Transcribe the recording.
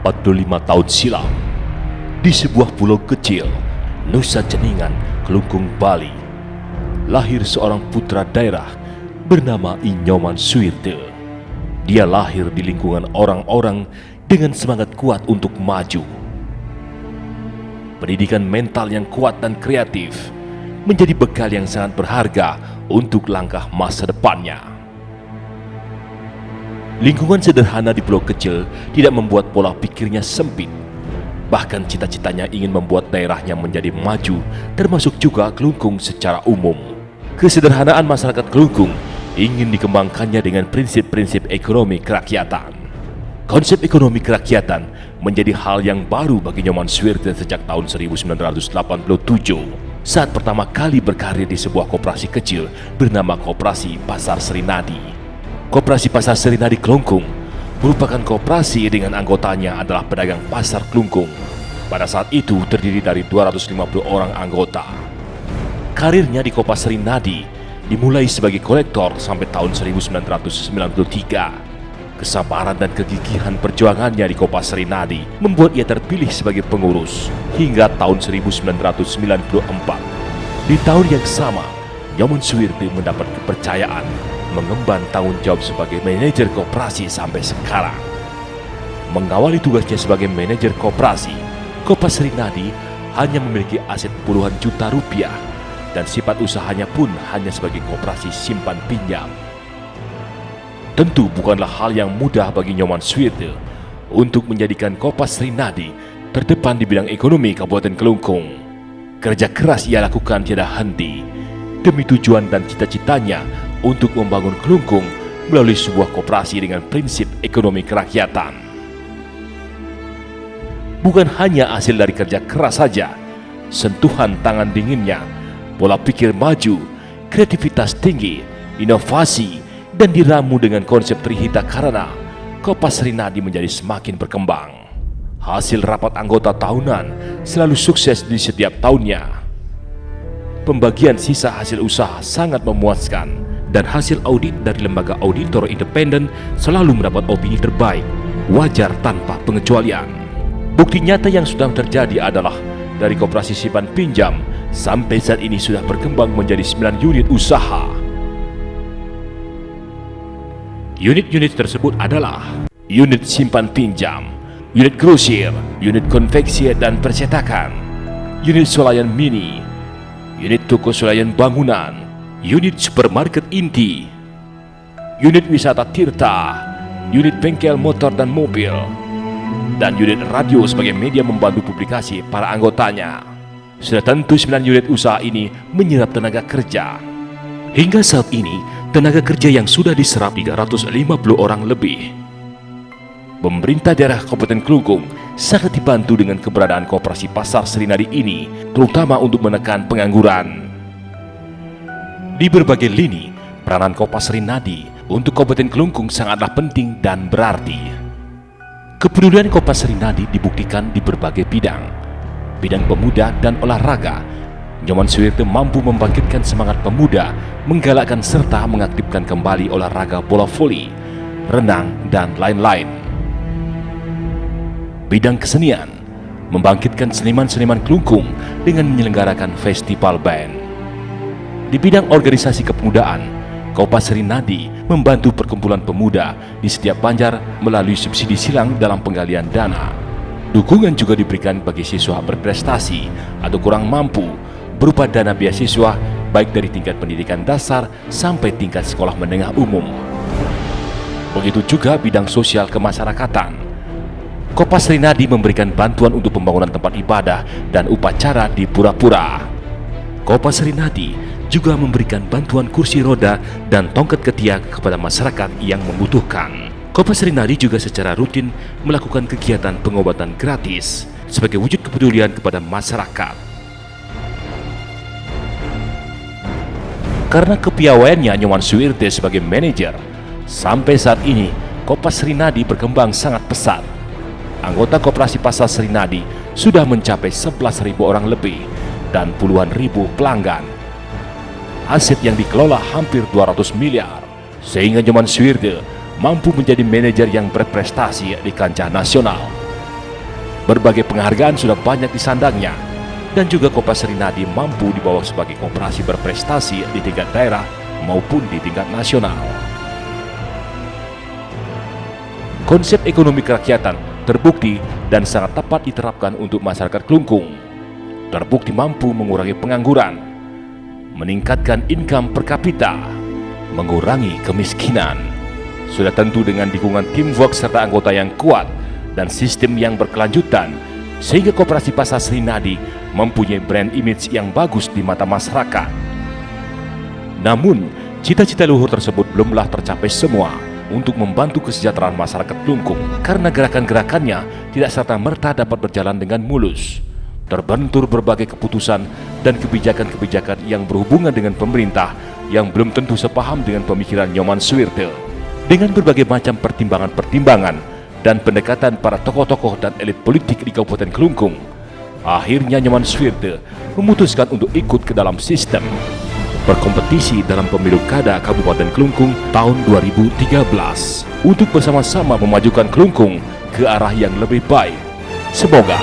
45 tahun silam, di sebuah pulau kecil, Nusa Ceningan, Kelungkung, Bali, lahir seorang putra daerah bernama I Nyoman Suwirte. Dia lahir di lingkungan orang-orang dengan semangat kuat untuk maju. Pendidikan mental yang kuat dan kreatif menjadi bekal yang sangat berharga untuk langkah masa depannya. Lingkungan sederhana di pulau kecil tidak membuat pola pikirnya sempit. Bahkan cita-citanya ingin membuat daerahnya menjadi maju, termasuk juga Kelungkung secara umum. Kesederhanaan masyarakat Kelungkung ingin dikembangkannya dengan prinsip-prinsip ekonomi kerakyatan. Konsep ekonomi kerakyatan menjadi hal yang baru bagi Nyoman Suwirte sejak tahun 1987 saat pertama kali berkarir di sebuah koperasi kecil bernama Koperasi Pasar Serinadi. Koperasi Pasar Serinadi Kelungkung merupakan koperasi dengan anggotanya adalah pedagang pasar Kelungkung. Pada saat itu terdiri dari 250 orang anggota. Karirnya di Koperasi Serinadi dimulai sebagai kolektor sampai tahun 1993. Kesabaran dan kegigihan perjuangannya di Koperasi Serinadi membuat ia terpilih sebagai pengurus hingga tahun 1994. Di tahun yang sama, Nyoman Suwirte mendapat kepercayaan mengemban tanggung jawab sebagai manajer koperasi sampai sekarang. Mengawali tugasnya sebagai manajer koperasi, Koperasi Serinadi hanya memiliki aset puluhan juta rupiah dan sifat usahanya pun hanya sebagai koperasi simpan pinjam. Tentu bukanlah hal yang mudah bagi Nyoman Suwirte untuk menjadikan Koperasi Serinadi terdepan di bidang ekonomi Kabupaten Kelungkung. Kerja keras ia lakukan tiada henti demi tujuan dan cita-citanya untuk membangun Kelungkung melalui sebuah koperasi dengan prinsip ekonomi kerakyatan. Bukan hanya hasil dari kerja keras saja, sentuhan tangan dinginnya, pola pikir maju, kreativitas tinggi, inovasi, dan diramu dengan konsep Trihita Karana, Koperasi Serinadi menjadi semakin berkembang. Hasil rapat anggota tahunan selalu sukses di setiap tahunnya. Pembagian sisa hasil usaha sangat memuaskan, dan hasil audit dari lembaga auditor independen selalu mendapat opini terbaik, wajar tanpa pengecualian. Bukti nyata yang sudah terjadi adalah dari koperasi simpan pinjam sampai saat ini sudah berkembang menjadi 9 unit usaha. Unit-unit tersebut adalah unit simpan pinjam, unit grosir, unit konveksi dan percetakan, unit swalayan mini, unit toko swalayan bangunan, unit supermarket inti, unit wisata Tirta, unit bengkel motor dan mobil, dan unit radio sebagai media membantu publikasi para anggotanya. Sudah tentu 9 unit usaha ini menyerap tenaga kerja. Hingga saat ini, tenaga kerja yang sudah diserap 350 orang lebih. Pemerintah daerah Kabupaten Kelungkung sangat dibantu dengan keberadaan Koperasi Pasar Serinadi ini, terutama untuk menekan pengangguran. Di berbagai lini, peranan Koperasi Serinadi untuk Kabupaten Kelungkung sangatlah penting dan berarti. Kepedulian Koperasi Serinadi dibuktikan di berbagai bidang. Bidang pemuda dan olahraga, Nyoman Suwirte mampu membangkitkan semangat pemuda, menggalakkan serta mengaktifkan kembali olahraga bola voli, renang, dan lain-lain. Bidang kesenian, membangkitkan seniman-seniman Kelungkung dengan menyelenggarakan festival band. Di bidang organisasi kepemudaan, Koperasi Serinadi membantu perkumpulan pemuda di setiap banjar melalui subsidi silang dalam penggalian dana. Dukungan juga diberikan bagi siswa berprestasi atau kurang mampu berupa dana beasiswa baik dari tingkat pendidikan dasar sampai tingkat sekolah menengah umum. Begitu juga bidang sosial kemasyarakatan. Koperasi Serinadi memberikan bantuan untuk pembangunan tempat ibadah dan upacara di pura-pura. Koperasi Serinadi juga memberikan bantuan kursi roda dan tongkat ketiak kepada masyarakat yang membutuhkan. Koperasi Serinadi juga secara rutin melakukan kegiatan pengobatan gratis sebagai wujud kepedulian kepada masyarakat. Karena kepiawaiannya Nyoman Suwirte sebagai manajer, sampai saat ini Koperasi Serinadi berkembang sangat pesat. Anggota Koperasi Pasar Serinadi sudah mencapai 11.000 orang lebih dan puluhan ribu pelanggan. Aset yang dikelola hampir 200 miliar, sehingga Nyoman Suwirte mampu menjadi manajer yang berprestasi di kancah nasional. Berbagai penghargaan sudah banyak disandangnya, dan juga Koperasi Serinadi mampu dibawa sebagai koperasi berprestasi di tingkat daerah maupun di tingkat nasional. Konsep ekonomi kerakyatan terbukti dan sangat tepat diterapkan untuk masyarakat Klungkung. Terbukti mampu mengurangi pengangguran, meningkatkan income per kapita, mengurangi kemiskinan. Sudah tentu dengan dukungan teamwork serta anggota yang kuat dan sistem yang berkelanjutan, sehingga Koperasi Pasar Serinadi mempunyai brand image yang bagus di mata masyarakat. Namun, cita-cita luhur tersebut belumlah tercapai semua untuk membantu kesejahteraan masyarakat Klungkung, karena gerakan-gerakannya tidak serta-merta dapat berjalan dengan mulus. Terbentur berbagai keputusan dan kebijakan-kebijakan yang berhubungan dengan pemerintah yang belum tentu sepaham dengan pemikiran Nyoman Suwirte. Dengan berbagai macam pertimbangan-pertimbangan dan pendekatan para tokoh-tokoh dan elit politik di Kabupaten Klungkung, akhirnya Nyoman Suwirte memutuskan untuk ikut ke dalam sistem berkompetisi dalam pemilu kada Kabupaten Klungkung tahun 2013 untuk bersama-sama memajukan Klungkung ke arah yang lebih baik. Semoga